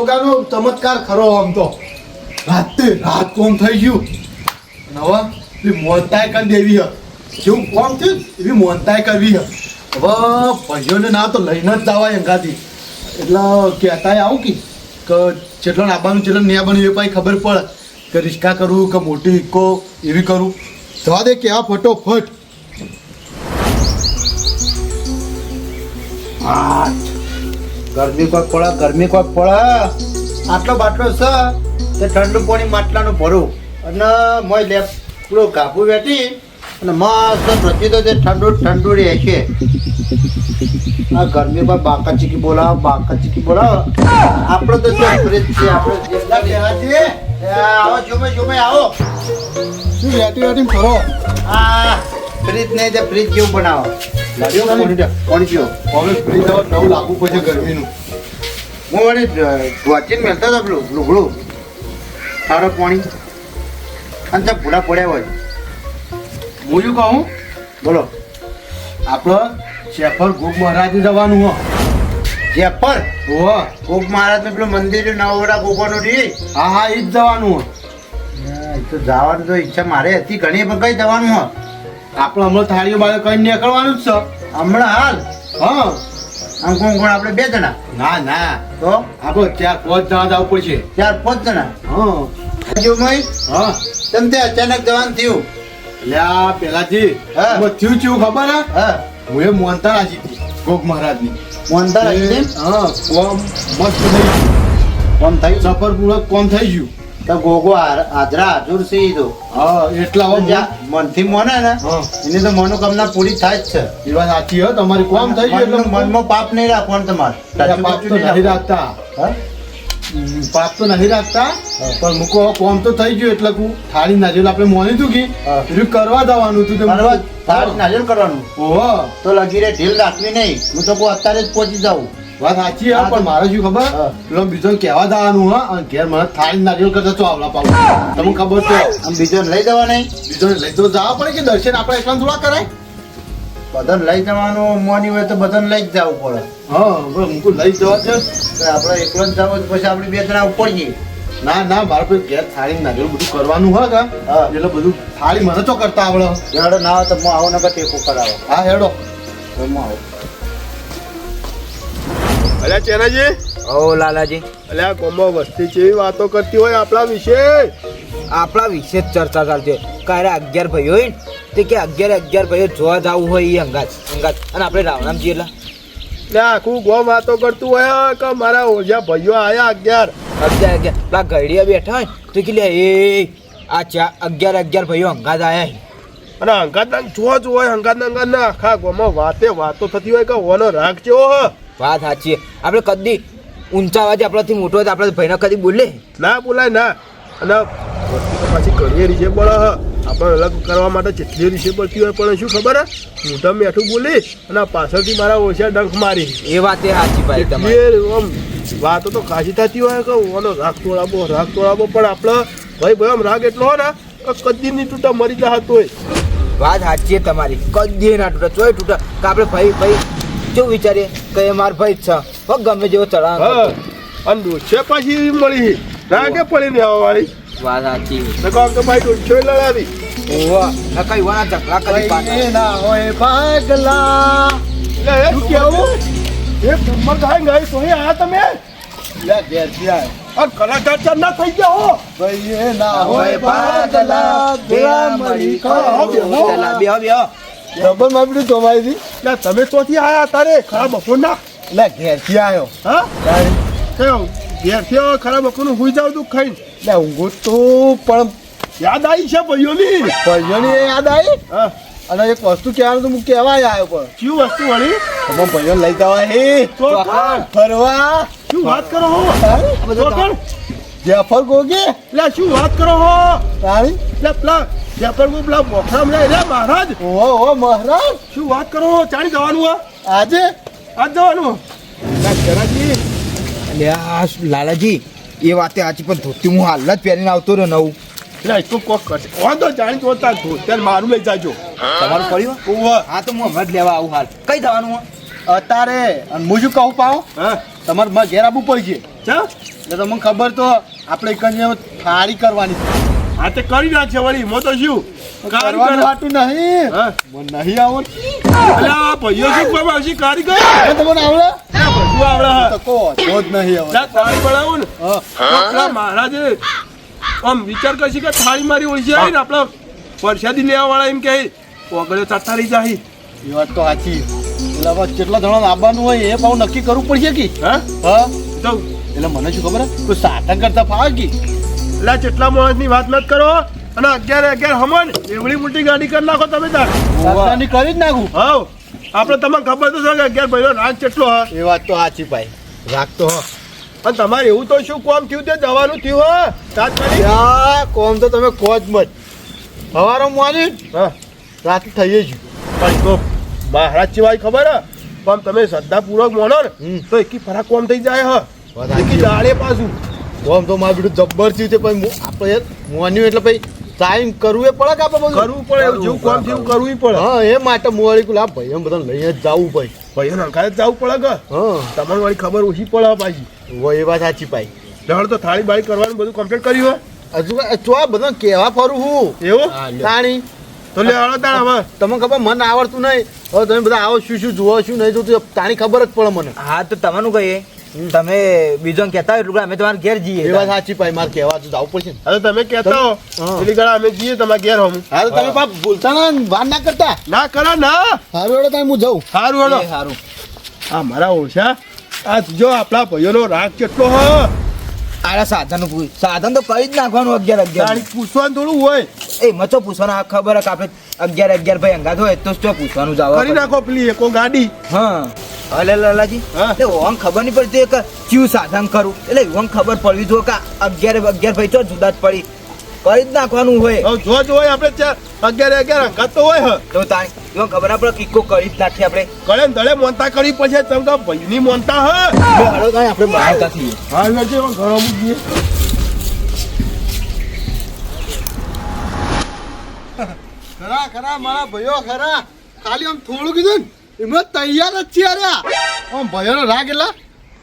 યોગાનો ચમત્કાર ખરો આમ તો રાત કોમ થઈ ગયું નવા એવી મોનતાય કરી દેવી હ જેવું કોમ થયું એવી મોનતાય કરવી હ હવે ભાઈઓને ના તો લઈને જ જવાય અંગાથી એટલે કહેતા આવું કે જેટલો નાબાનું જેટલો નહીં આવવાનું એ પાછી ખબર પડે કે રિસ્કા કરું કે મોટી ઇકો એવી કરું જવા દે કે આ ફટોફટ ગરમી કોઈ પડે આટલો બાટલો છે તે ઠંડુ પાણી માટલાનું ભરું અને મોય લે પૂરો કાબુ બેઠી અને મસ્ત પ્રતિ તો ઠંડુ રહેશે આ ગરમી પર બાકા ચીકી બોલાવો આપણે તો ફ્રીજ છે આપણે આવો જોમે આવો શું વેટી કરો આ ફ્રીજ નહીં તે ફ્રીજ જેવું બનાવો પાણી પીઓ હવે ફ્રીજ હવે નવું લાગવું પડશે ગરમીનું હું વળી વાંચીને મેળતો હતો પેલું લુગડું સારો પાણી અને ત્યાં ભૂલા પડ્યા હોય હું શું કહું બોલો આપણે શેફર ગોગ મહારાજ જવાનું હો જેપર ઓહો ગોગ મહારાજ પેલું મંદિર નવડા ગોપાનું રી હા એ જ જવાનું હો તો જવાનું તો ઈચ્છા મારે હતી ઘણી પણ કઈ જવાનું હો આપણે હમણાં થાળીઓ બાળો કઈ નીકળવાનું જ છે હમણાં હાલ હા આમ કોણ આપણે 2 જણા ના તો આપણે 4-5 જણા જવું પડશે 4-5 જણા હા જો મય હા તેમ તે અચાનક જવાનું થયું એટલે આ પેલાજી હા. થયું ચેવું ખબર હે હા હું એ મોનતા રાખી હતી ગોગ મહારાજની મોનતા રાખી હા કોમ મસ્ત થઈ ગયું કોમ થયું સફર પૂરક કોમ થઈ ગયું તો ગોગો હાજરા હાજર છે ઈ તો હા એટલા હવે મનથી મોને ને હા એની તો મનોકામના પૂરી થાય જ છે એ વાત સાચી હો તમારી કોમ થઈ ગયું એટલે મનમાં પાપ નહીં રાખવાનું તમારે પાપ તો નહીં રાખતા હા? પાપ તો નહીં રાખતા પણ મૂકો કોમ તો થઈ ગયું એટલે હું થાળી નાજેલ આપણે મોની તું કે હા. પેલું કરવા જવાનું હતું કરવા તાર નાજલ કરવાનું ઓહો તો લગીરે ઢીલ રાખવી નહીં હું તો અત્યારે જ પહોંચી જાઉં વાત સાચી હા હા, પણ મારે શું ખબર હા. પેલો બીજો કહેવા જવાનું હા અને ઘેર મને થાળી નારિયેળ કરતા ચોવલા પાવ તમને ખબર તો આમ બીજો લઈ જવા નહીં બીજો લઈ તો જવા પડે કે દર્શન આપણે એકલા થોડા કરાય બધાને લઈ જવાનું મોની હોય તો બધાને લઈ જ જવું પડે હા બરાબર મૂકું લઈ જવા છે તો આપણે એકલો જ જવું પછી આપણે 2 જણા ઉપર જઈએ ના મારે કોઈ ઘેર થાળી નારિયેળ બધું કરવાનું હોય કે હા. એટલે બધું થાળી મને તો કરતા આવડે હેડો ના હોય તો હું આવો નકર ટેકો કરાવો હા હેડો તો હું આવો અલ્યા ચેનાજી ઓ લાલાજી અલ્યા કોમો વસ્તી જેવી વાતો કરતી હોય આપણા વિશે આપણા વિશે જ ચર્ચા ચાલતી હોય કારે 11 ભાઈઓ હોય ને તે કે 11 ભાઈઓ જોવા જવું હોય એ અંગાજ અને આપણે રાવણામજી એટલે ને આખું ગોમ વાતો કરતું હોય કે મારા ઓળજા ભાઈઓ આયા 11 પેલા ગઈડિયા બેઠા હોય તો કે લે એ આ 11 ભાઈઓ અંગાજ આયા અને હંગાત જો હોય હંગાત ના આખા ગોમાં વાતો થતી હોય કે ઓનો રાગ જેવો હ વાત સાચી આપણે કદી ઊંચા અવાજે આપણાથી મોટો હોય તો આપણે ભાઈને કદી બોલે ના બોલાય ના અને વસ્તી તો પાછી ઘણી રીશે બળે હ આપણે અલગ કરવા માટે જેટલી રીશે પડતી હોય પણ શું ખબર હે મોઢા મેઠું બોલી અને પાછળથી મારા ઓછા ડંખ મારી એ વાત એ સાચી ભાઈ તમારી આમ વાતો તો ખાસી થતી હોય કે ઓનો રાગ તોડાવો પણ આપણે ભાઈ આમ રાગ એટલો હોય ને કે કદી નહીં તૂટા મરી જા તોય વાત સાચી તમારી કદી ના તૂટે ચોય તૂટે કે આપણે ભાઈ કેવું વિચારીએ કે એ માર ભાઈ જ છે હો ગમે જેવો ચડાવ હા અને ડોછે પાછી મળી રાગે પડી ને આવવા વાળી વાત સાચી તો કહો કે ભાઈ ડોછો લડાવી ઓવા ના કઈ વાના ઝઘડા કરી પાછા ના હોય પાગલા શું કેવું એક નંબર થાય ગઈ તો આયા તમે લે ઘેરથી આય આ કલાકાર ના થઈ ગયા હો ભાઈ ના હોય પાગલા ભેળા મળી બેહો ડબલ માપડી તમારી એટલે તમે તોથી આયા તારે ખરાબ બપોર ના લે ઘેરથી આવ્યો હા કયો ઘેરથી ખરાબ બપોરનું હુઈ જાવ તું ખાઈને લે ઊંઘું તો પણ યાદ આવી છે ભાઈઓની ભાઈઓની યાદ આવી હા અને એક વસ્તુ કહેવાનું તો હું કહેવાય આવ્યો પણ શું વસ્તુ વળી તમે ભાઈઓ લઈ જવા હે ચોકણ ફરવા શું વાત કરો હો ચોકણ જેફર ગોગે એટલે શું વાત કરો હો તારી એટલે પેલા જેપર પેલા બોખરામ લે રે મહારાજ ઓહો મહારાજ શું વાત કરો હો ચાલી જવાનું હો આજે આજ જવાનું જરાજી લે આ લાલાજી એ વાતે સાચી પણ ધોતી હું હાલ જ પહેરીને આવતો રહ્યો નવું એટલે એટલું કોક કરશે વાંધો જાણી તો ધોત્યાર મારું લઈ જાજો તમારું પડ્યું ઓવા હા તો હું હમણાં જ લેવા આવું હાલ કઈ જવાનું અત્યારે અને હું શું કહું પાઉં હા તમારે મારે ઘેર આવવું પડશે ચા એટલે તો મને ખબર તો આપણે કન્યા થાળી કરવાની છે. હા તે કરી નાખશે વળી મો તો શું કરવાનું હાટું નહીં હા મને નહીં આવડતું. અલ્યા ભાઈઓ શું કોમ આવશે કારીગર હવે તમને આવડે બધું આવડે હા તો કહો તો જ નહીં આવડે. જા થાળી બનાવું ને હા. તો પેલા મહારાજે આમ વિચાર કરશે કે થાળી મારી ઓછી આવી ને આપણા પરસાદી લેવા વાળા એમ કહે ઓગળે ચટારી જાય એ વાત તો સાચી. એટલે હવે કેટલા જણા આવવાનું હોય એ પાછું નક્કી કરવું પડશે કે હા હા તો એટલે મને શું ખબર કોઈ સાધન કરતા ફાવે કે એટલે જેટલા માણસની વાત મત કરો અને 11 હમણ એવડી મોટી ગાડી કરી નાખો તમે તાર સાધનની કરી જ નાખું. હા આપણે તમને ખબર તો છે કે 11 ભાઈઓ રાગ કેટલો હા એ વાત તો સાચી ભાઈ રાખતો હો. અને તમારે એવું તો શું કોમ થયું તે જવાનું થયું હા તાત્કાલિક યા કોમ તો તમે કહો જ મત સવારો માની હા રાત થઈ જ પણ તો મહારાજ સિવાય ખબર હે પણ તમે શ્રદ્ધાપૂર્વક માનો ને તો એકી ફરાક કોમ થઈ જાય હા એકી દાડે પાછું કોમ તો મારું બેટું જબ્બર થયું છે પણ આપણે મોન્યું એટલે ભાઈ ટાઈમ કરવું એ પડે કે આપણે બધું કરવું પડે એવું જેવું કોમ થયું કરવું પડે હા એ માટે મોડી કુલ આ ભાઈ એમ બધા લઈને જ જવું ભાઈ ભાઈઓ અંકારે જ જવું પડે કે હા તમારે વળી ખબર ઓછી પડે પાછી હોય એ વાત સાચી ભાઈ દળ તો થાળી બાળી કરવાનું બધું કમ્પ્લીટ કર્યું હજુ તો આ બધા કેવા ફરું હું હે એવું તાણી તો લે હાલો તાણ હવે તમને ખબર મને આવડતું નહીં હવે તમે બધા આવો શું શું જુઓ શું નહીં જોતું તાણી ખબર જ પડે મને હા તો તમારું કહીએ તમે બીજો કહેતા હોય એટલું અમે તમારે ઘેર જઈએ એ વાત સાચી ભાઈ મારે કહેવા તો જવું પડશે ને હવે તમે કહેતા હો હા. પેલી ગળા અમે જઈએ તમારે ઘેર હમ હા તો તમે બાપ ભૂલતા ના વાર ના કરતા ના કરો ના સારું એડો તમે હું જાઉં સારું હેડો એ સારું આ મારા ઓછા આ જો આપણા ભાઈઓનો રાગ કેટલો હ આરા સાધન સાધન તો કરી જ નાખવાનું 11 તાણી પૂછવાનું થોડું હોય એ મચો પૂછવાનું આ ખબર હે કે આપણે 11 ભાઈ અંગાત હોય તો શું પૂછવાનું જાવ કરી નાખો પેલી એકો ગાડી હા હલે લાલાજી હા. એટલે ઓમ ખબર નહીં પડતી કે કયું સાધન કરું એટલે ઓમ ખબર પડવી જોઈએ કે 11 ભાઈ તો જુદા જ પડી કરી જ નાખવાનું હોય હવે જો હોય આપણે 11 અંગાત તો હોય હ તો તાણી એમ ખબર આપણે કિક્કો કરી જ નાખીએ આપણે કળે ને દળે મોનતા કરી પછી તમે તો ભાઈની મોનતા હ હાલો તાણી આપણે બહારતા થઈએ હા એટલે છે ઘણો મૂકીએ ખરા ખરા મારા ભાઈઓ ખરા ખાલી આમ થોડું કીધું ને એમાં તૈયાર જ છે અરે આમ ભાઈઓનો રાગ એટલે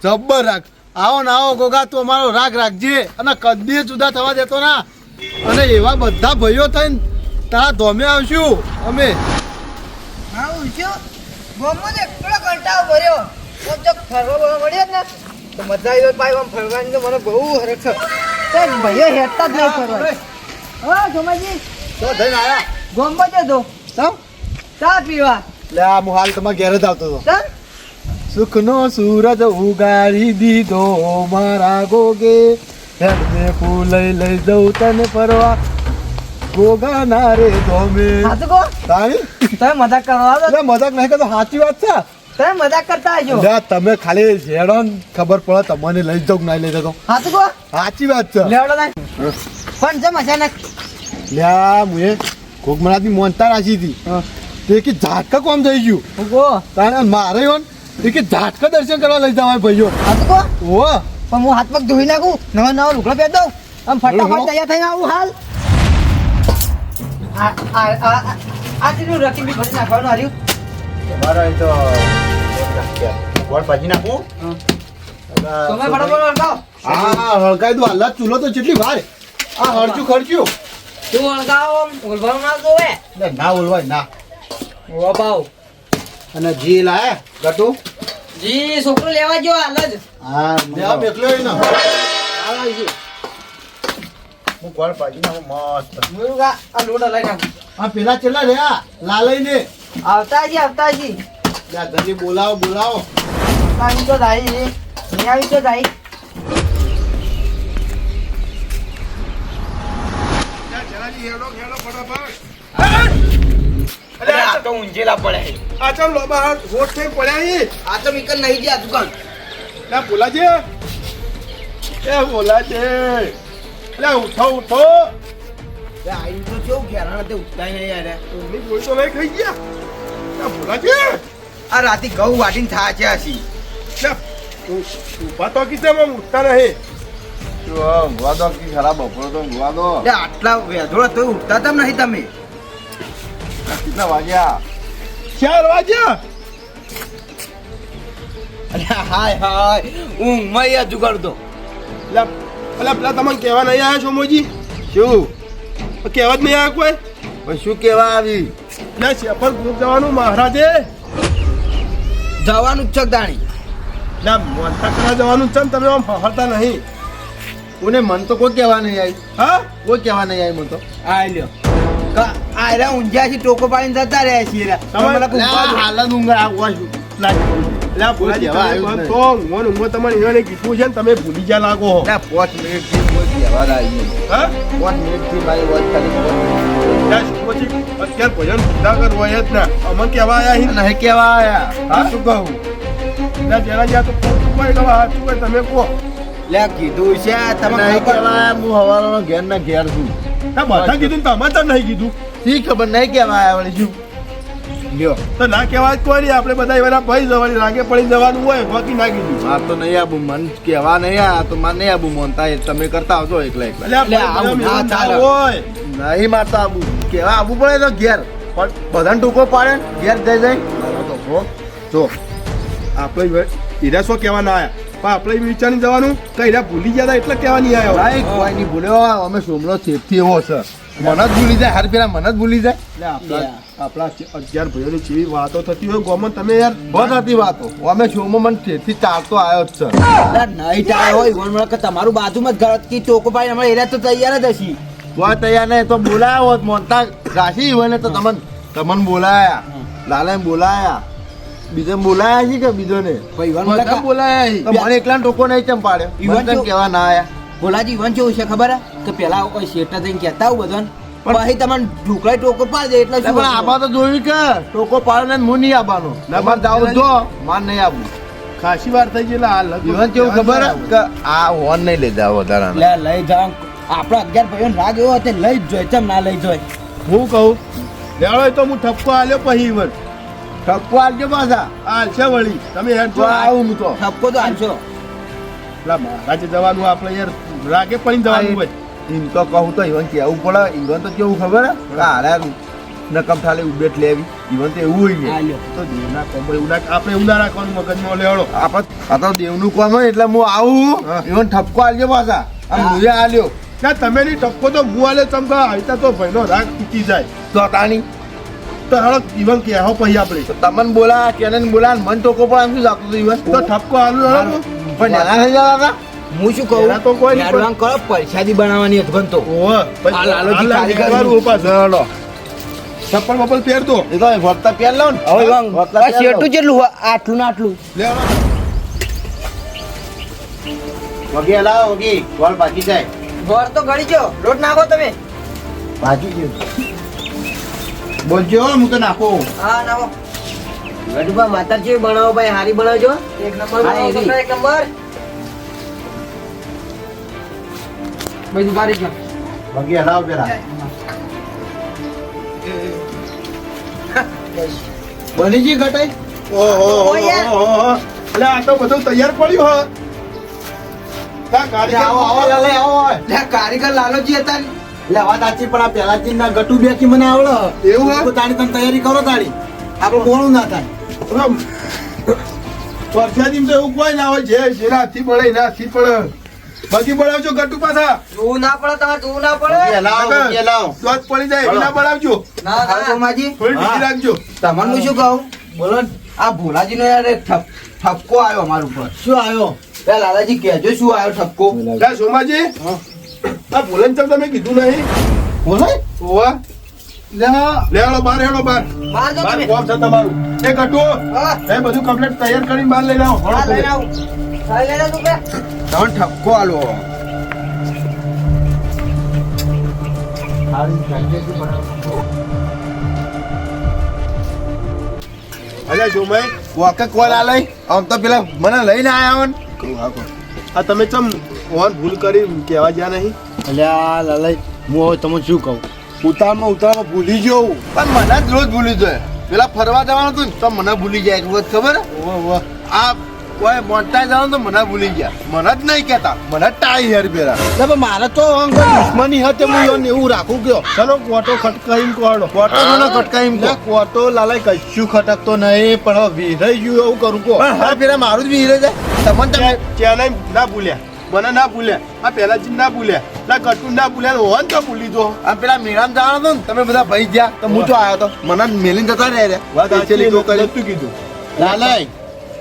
જબ્બર રાગ આવો ને આવો ગોગા તું અમારો રાગ રાખજે અને કદી જુદા થવા દેતો ના અને એવા બધા ભાઈઓ થઈને તારા ધોમે આવશું અમે હા ઉઠ્યો ગોમો ને એકલો કંટાળો ભર્યો તો જો ફરવા મળ્યો ને તો મજા આવી ભાઈ આમ ફરવાની તો મને બહુ હરખ છે તો ભાઈઓ હેડતા જ નહીં ફરવા હા જોમાજી તો થઈને આયા ગોમો જતો તમ ચા પીવા લે આ હું હાલ તમારા ઘેર જ આવતો હતો ચાલ સુખનો સૂરજ ઉગાડી દીધો મારા ગોગે હેડને ફૂલ લઈ જઉં તને ફરવા ગોગા ના રે ધોમે હાથું કહો તારી તમે મજાક કરવા દો એટલે મજાક નહીં કરતો સાચી વાત છે તમે મજાક કરતા આવજો લે તમે ખાલી ઝેડો ને ખબર પડે તમને લઈ જાઉં કે ના લઈ જતો હાથું કહો સાચી વાત છે લેવડો ના પણ છે મજા ના લ્યા મુએ ઘોગમરાની મોનતા રાખી હતી તે કે ઝાટકા કોમ થઈ ગયું હું કહો તારે મારે હોન તે કે ઝાટકા દર્શન કરવા લઈ જવાય ભાઈઓ હાથું કહો ઓ પણ હું હાથ પગ ધોઈ નાખું નવા નવા લુગડો પહેર દઉં આમ ફટાફટ તૈયાર થઈને આવું હાલ આ ચીજનું રકી બી ભરી નાખવાનું હાર્યું મારા તો વોટ પછી નાખું સમય ફટાફટ વળગાવો હા હળગાઈ દો હાલત ચૂલો તો કેટલી વાર આ હળચું ખર્ચ્યું તું વળગાવો ઓલવાનું ના જોવે એટલે ના ઓલવાય ના ઓ પાવ અને જી લાય ગટુ જી છોકરો લેવા જો હાલ જ હા લે આ એકલો ને હું કોણ પાજી નાખું મસ્ત મુરુગા આ લોડા લઈ નાખું આ પેલા ચેલા રહ્યા લાલઈને આવતાજી લે જલ્દી બોલાવો આવી તો જાય નહીં આવી તો જાય અરે આ તો ઊંઝેલા પડે આ ચાલ લોબા હાથ હોટ થઈ પડ્યા ઈ આ તો મિકલ નહીં ગયા દુકાન લે બોલાજે એ બોલાજે લે ઉઠો આઈ તો કેવું ઘેરાણા તે ઉઠતાય નહીં યાર એમની ગોળી તો નહીં ખાઈ ગયા લે બોલાજે આ રાતે ઘઉં વાટીને થયા છે હસી લે ઉભા તો કીધે ઉઠતા નહીં એટલે આટલા વેધોળા તો ઉઠતા તમ નહીં તમે 4 વાગ્યા અરે હાય હાય ઊંઘમાં યાદ જુગાડતો અલા પેલા તમને કહેવા નહીં આવ્યા છો મોજી શું કહેવા જ નહીં આવ્યા કોઈ પણ શું કહેવા આવી એટલે શેફર ગ્રુપ જવાનું મહારાજે જવાનું જ છે દાણી એટલે મોટા કરવા જવાનું છે ને તમે આમ ફફરતા નહીં કોને મન તો કોઈ કહેવા નહીં આવી હા કોઈ કહેવા નહીં આવી મને તો આ લ્યો આયરા ઊંઝાથી ટોકો પાડીને જતા રહ્યા છીએ હાલત ઊંઘ આવવા શું એટલે આ ભુલાજી કહેવા આવ્યું તમે જ તો ઊંઘો તમારે એને કીધું છે ને તમે ભૂલી ગયા લાગો હો 5 મિનિટથી કોઈ કહેવા આવી હા 5 મિનિટથી મારી વાત ખાલી પછી અત્યારે ભજન પૂજા કરવા હોય જ ના અમને કહેવા આવ્યા અહીં નહીં કહેવા આવ્યા હા? શું કહું એટલે જેના જ્યાં તો કોઈ કહેવા સાચું હોય તમે કહો લે કીધું છે તમે નહીં કહેવા આવ્યા હું હવારનો ઘેર ના ઘેર છું ના બધા કીધું ને તમે તો નહીં કીધું શી ખબર નહીં કહેવા આવ્યા વળી શું લ્યો તો ના કહેવા જ કોઈ નહીં આપણે બધા એવા ભાઈ જવાની લાગે પડી જવાનું હોય બાકી ના કીધું માર તો નહીં આવું મન કહેવા નહીં આ તો માર નહીં આવું મોનતા એ તમે કરતા આવજો એકલા એકલા એટલે આ આવું બધા ના ના ચાલે. હોય નહીં મારતા આવું કહેવા આવવું પડે તો ઘેર પણ બધાને ટૂંકો પાડે ને ઘેર જઈ જાય જો આપણે હીરા શું કહેવા ના આવ્યા પણ આપણે વિચારી જવાનું કઈ હીરા ભૂલી ગયા હતા એટલે કહેવા નહીં આવ્યો ભાઈ કોઈ નહીં ભૂલ્યો અમે સોમલો સેફથી એવો છે મને જ ભૂલી જાય હાર પેલા મને જ ભૂલી જાય એટલે આપણા 11 ભાઈઓની જેવી વાતો થતી હોય ગોમન તમે યાર બહુ હતી વાતો અમે શોમાં મને તેથી ચાલતો આવ્યો જ છે નહીં ચાલે હોય ઈવન મળે કે તમારું બાજુમાં જ ઘર હતી ટોકો પાડીને હમણાં એરા તો તૈયાર જ હશી કોઈ તૈયાર નહીં તો બોલાયા હોત મોનતા રાશી હોય ને તો તમને બોલાયા લાલા બોલાયા બીજો બોલાયા છે કે બીજો ને ભાઈ ઈવન મળે બધા કે બોલાયા તો મને એકલા ટોકો નહીં ચમ પાડ્યો ઈવન મને જો- કેવા ના આયા ભોલાજી ઈવન કેવું છે ખબર હે? કે પેલા કોઈ શેઠા થઈને કહેતા આવું બધાને પછી તમને ઢોકળા ટોકો પાડી દે એટલે શું પણ આબા તો જોયું કે ટોકો પાડે ને હું નહીં આવવાનો ના, મારે જાવું જો માર નહીં આવવું ખાસી વાર થઈ ગઈ એટલે આ લગભગ ઈવન કેવું ખબર હે? કે આ હોન નહીં લઈ જાવ વધારાના લે લઈ જાવ આપણા 11 ભાઈઓને રાગ એવો હતો લઈ જ જોઈએ ચમ ના લઈ જોઈએ હું કહું લેવડો તો હું ઠપકો આલ્યો પછી ઈવન ઠપકો આવજો પાછા આ છે વળી તમે હેડ તો આવું હું તો ઠપકો તો હાલશો પેલા મહારાજે જવાનું આપણે યાર રાગે પડી જવાનું હોય એમ તો કહું તો ઈવન કેવું પડે ઈવન તો કેવું ખબર હે? કે હારે નકમ થાલે ઉબેટ લેવી ઈવન તો એવું હોય ને હાલ્યો તો દેવના કોમ એવું ના આપણે એવું ના રાખવાનું મગજમાં લેવડો આ તો દેવનું કામ હોય એટલે હું આવું હા. ઈવન ઠપકો આલજો પાછા આમ મુજે આલ્યો ના તમે ની ટપકો તો હું આલે ચમકા આઈતા તો ભાઈનો રાગ તૂટી જાય તો તાણી તો હાલો ઈવન કે હો પછી આપણે તો તમને બોલા કેને બોલા મન ટોકો પણ આમ શું જાતું હતું ઈવન તો ઠપકો આલું હાલો પણ નાના થઈ જતા હતા હું શું કહું એના તો કોઈ નહીં. હેડવાન કરો પરસાદી બનાવવાની હતી બનતો ઓહો આ લાલોજી કારીગર કરવાનું ઉપાસ ચપ્પલ બપ્પલ પહેર દો એ તો વળતા પહેર લો ને હવે વાંગ વળતા પહેર લો. શેઠું જેટલું હોય, આટલું ને આટલું લે વગી લાવો વગી ગોળ બાકી જાય ઘર તો ગળી ગયો લોટ નાખો તમે બાકી ગયું બોલજો હું તો નાખો હા નાખો ગઢુભા માતાજી બનાવો ભાઈ હારી બનાવજો એક નંબર હા, બનાવો, એવી. છોકરા, એક નંબર બધું બારી ગયો વગી હલાવો પેલા બની ગઈ ઘટાઈ ઓહો એટલે આ તો બધું તૈયાર પડ્યું હો તા કારીગર આવો આવો લાલે આવો લે કારીગર લાલોજી હતા ને. લે વાત આચી પણ આ પેલાજી ના ગટુ બેકી મને આવડે એવું હે? તો તાણી તમે તૈયારી કરો તાણી આપણે મોડું ના થાય પરસાદી તો એવું કોઈ ના હોય જે જેના હાથથી પડે એના હાથથી પડે બાકી બનાવજો ગટુ પાછા જોવું ના પડે તમારે જોવું ના પડે વગી હલાવો વગી હલાવો દોત પડી જાય એવી ના બનાવજો ના હા, ના સોમાજી થોડી ઢીલી રાખજો તમને હું શું કહું બોલો ને, આ ભોલાજી નો યાર એક ઠપકો આવ્યો અમારા ઉપર શું આવ્યો બે લાલાજી કહેજો શું આવ્યો ઠપકો લે સોમાજી આ ભૂલન ચમ તમે કીધું નહીં બોલે ઓવા લે લે હેડો બાર હેડો બાર બહાર જો બાર તમે કોમ છે તમારું એ ગટુ હા એ બધું કમ્પ્લીટ તૈયાર કરીને બહાર લઈને આવો હા, હળો લઈને આવું હા, લઈને આવું બે તમને ઠપકો આલો અલ્યા જોમાઈ વખત કોલ આ લઈ આમ તો પેલા મને લઈને આયા હોન આ તમે ચમ ઓન ભૂલ કરી કહેવા જ્યાં નહીં અલ્યા લાલઈ હું હવે તમને શું કહું ઉતારમાં ભૂલી ગયો પણ મને જ રોજ ભૂલી જાય પેલા ફરવા જવાનું હતું ને તો મને ભૂલી જાય રોજ ખબર હે? આ કોઈ મોટા જવાનું તો મને ભૂલી ગયા મને જ નહીં કહેતા મને જ ટાઈ હેર પેલા મારે તો દુશ્મની હતી હું એવું રાખું ગયો ચલો કોટો ખટકાઈને કોડો કોટો મને ખટકાઈ લે કોટો લાલાઈ કશું ખટકતો નહીં પણ હવે વિરાઈ ગયું એવું કરું કો પણ હા પેલા મારું જ વીરે જાય તમને ચેન્નાઈ ના ભૂલ્યા મને ના ભૂલ્યા આ પહેલાજી ના ભૂલ્યા ના કટુ ના ભૂલ્યા હોન તો ભૂલી દો આ પેલા મેળામાં જવાનો હતો ને તમે બધા ભાઈ ગયા તો હું તો આવ્યો તો મને મેલીને જતા રહ્યા વાત સાચી તો કરે તું કીધું લાલય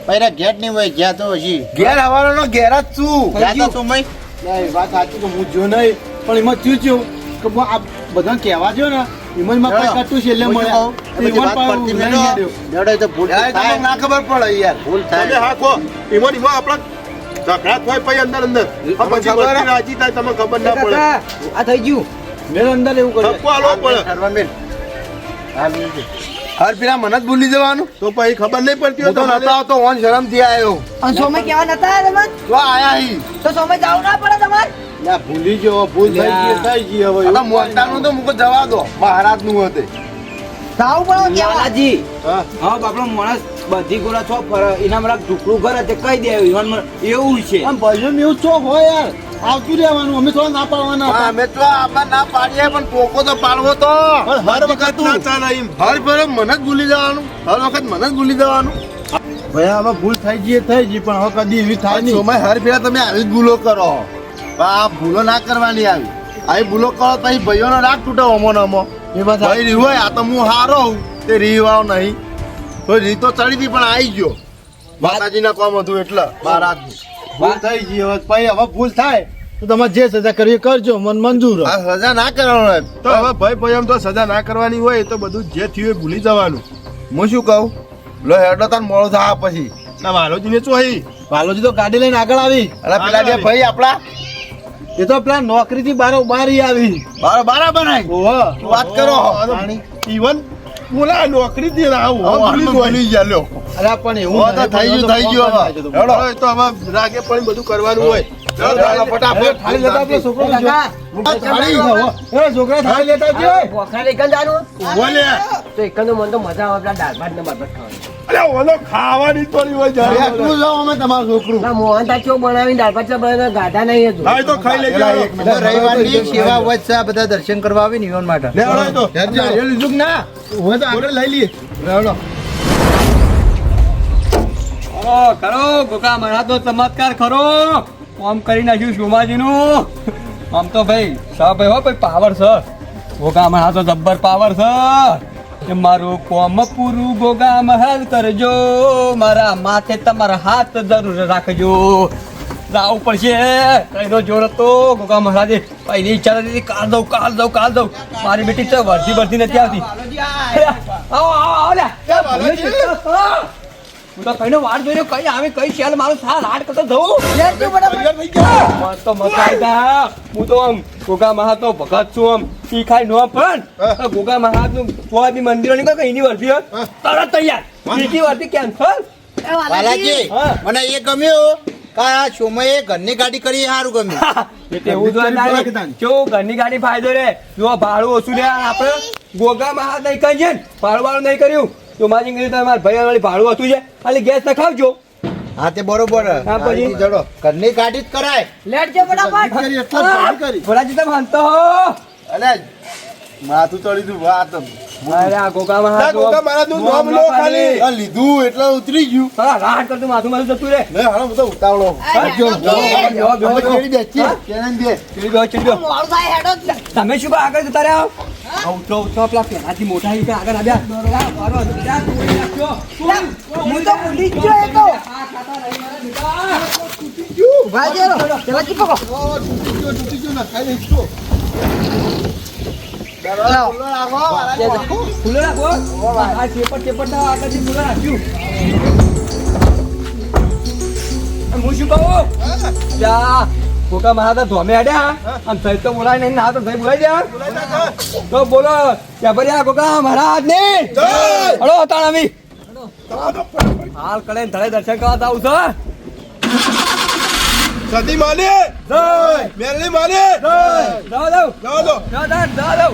પહેલા ગેટ નહીં હોય ગયા તો હજી ઘેર આવવાનો ઘેર જ છું ગયા તો સમય વાત સાચી તો હું જો નહીં પણ એમાં થયું કે હું આ બધા કહેવા જો ને એમાં માં કોઈ કટુ છેલ્લે મળ્યા ના ખબર પડે યાર ભૂલ તમે થાય હા કહો ઈમોન ઈમો આપણા ઝઘડા થાય પછી અંદર અંદર આ પછી બધી રાજી થાય તમને ખબર ના પડે કાકા, આ થઈ ગયું મેં અંદર એવું કર્યું ધક્કો આલવો પડે હર પેલા મને જ ભૂલી જવાનું તો પછી ખબર નહીં પડતી હું તો હોય નતો આવતો ઓન શરમ થી આવ્યો અને સોમે કેવા નતા આયા તમારે તો આયા હી તો સોમે જાવું ના પડે તમારે ના ભૂલી ગયો ભૂલ થઈ ગઈ હવે આ તો મોટાનું તો મુકો જવા દો મહારાજ નું હતે જાવું પડે કેવા લાલાજી હા હા બાપડો માણસ બધી ગોળા છો એના મારા ઢુકડું ઘરે તે કહી દે એવું છે આમ ભાઈઓ એવું ચોક હોય યાર આવતું રહેવાનું અમે થોડા ના પાડવાના અમે તો આમાં ના પાડીએ પણ ટોકો તો પાડવો તો હર વખત ના ચાલે એમ હર ફેરે મને જ ભૂલી જવાનું હર વખત મને જ ભૂલી જવાનું ભાઈ હવે ભૂલ થઈ ગઈ પણ હવે કદી એવી થાય નહીં સમય હર ફેરે તમે આવી જ ભૂલો કરો પણ આ ભૂલો ના કરવાની આવી ભૂલો કરો પછી ભાઈઓનો રાગ તૂટે અમો ને અમો એ વાત ભાઈ રીવ હોય આ તો હું હારો હું તે રીવાવ નહીં તો રી તો ચડી હતી પણ આવી ગયો માતાજી ના કામ હતું એટલે મહારાજ ભૂલ થઈ ગઈ હવે પછી હવે ભૂલ થાય તો તમારે જે સજા કરવી એ કરજો મન મંજૂર આ સજા ના કરવાનો તો હવે ભાઈ ભાઈ એમ તો સજા ના કરવાની હોય તો બધું જે થયું એ ભૂલી જવાનું હું શું કહું લો હેડો તાર મોડો થાય પછી ના વાલોજીને ચોહી ભાલોજી તો ગાડી લઈને આગળ આવી અરે પેલા બે ભાઈ આપડા એ તો પેલા નોકરી થી બાર આવી બારા બનાય ઓહો વાત કરો ઈવન બોલા નોકરી થી આવું ભૂલી ભૂલી ગયા લ્યો અરે પણ એવું હો તો થઈ ગયું હવે હેડો તો હવે રાગે પણ બધું કરવાનું હોય ફટાફટ થાળી લેતા આવજો, છોકરો જો. થાળી. એ છોકરા થાળી લેતા આવજો. પોખરા એકન જાનું બોલે તો એકન તો મને તો મજા આવે પેલા દાળ ભાત ને બરબટ ખાવાની. અરે ઓલો ખાવાની થોડી હોય જાય એકલું જાઓ અમે તમારું છોકરું ના મોહન તાચો બનાવીને દાળ ભાત બનાવીને ગાધા નહીં હતું. હા એ તો ખાઈ લેજો પેલા એક મિનિટ. રવિવારની સેવા હોય છે આ બધા દર્શન કરવા આવે ને ઈવન માટે લે હળો એ તો એ લીધું કે ના હું તો આગળ લઈ લઈએ રેવડો. ખરો ગોકા મહારાજ નો ચમત્કાર ખરો આમ કરી નાખ્યું સોમાજીનું આમ તો ભાઈ ભાઈ હો ભાઈ પાવર છે ગોગા મહારાજ તો જબ્બર પાવર છે કે મારું કોમ પૂરું ગોગા મહારાજ કરજો મારા માથે તમારા હાથ જરૂર રાખજો જાવું પડશે કઈનો જોર હતો ગોગા મહારાજે પહેલી ઈચ્છા હતી કાલ દઉં મારી બેટી તો વર્ધી નથી આવતી આવો લ્યા હું તો કઈનો વાટ જોઈને કઈ આવે કઈ શેલ મારું સાલ હાટ કરતો જવું મસ્ત મસાઈદા હું તો આમ ગોગા મહારાજ નો ભગત છું આમ ઈ ખાઈ નો પણ ગોગા મહારાજ નું કોઈ બી મંદિરો ની કઈ એની વર્ધી હોય તરત તૈયાર બીજી વર્ધી કેન્સલ બાલાજી હા. મને એ ગમ્યું કે આ સોમયે ઘરની ગાડી કરી એ સારું ગમ્યું એવું જો ઘરની ગાડી ફાયદો રે જો ભાડું ઓછું રે આપણે ગોગા મહારાજ નહીં કહીએ ને ભાડું નહીં કર્યું તો મારી કીધું તમારે ભાઈ વાળી ભાડું હતું છે એટલે ગેસ નખાવજો હા તે બરોબર હા, પછી? જડો ઘરની ગાડી જ કરાય લેટ છે ફટાફટ કરી એટલા જ ભારી કરી. ભોલાજી તમે હાંતો હો અલે માથું ચડી દઉં વાત અરે આ ગોગા ના મહારાજ ગોગા મહારાજનું નામ લો ખાલી આ લીધું એટલે ઉતરી ગયું રાહત કરતું માથું જતું રે લે હાલો બધા ઉતાવળો બેહો. ચડી દે કેનન દે ચડી ગયો મોડું થાય હેડો જ. તમે શું કહો આગળ જતા રહ્યા ઉઠો પેલા પેલાથી મોટા ઈ આગળ આવ્યા હું તો ભૂલી જ ગયો એ તો ઉભા છે પેલા કી પકડો ફૂલો રાખો આ ચેપટ આગળથી ફૂલો રાખ્યું હું શું કહું જા ગોગા મહારાજ ધોમે અડ્યા આમ સહી તો બોલાય નહીં ના તો સહી બોલાઈ દે તો બોલો ત્યાં ભર્યા ગોગા મહારાજ ને હળો તાણ આવી હાલ કળે ધડે દર્શન કરવા જાવ છો સતી માલી જય મેરલી માલી જય જાવ જાઓ દો જાવ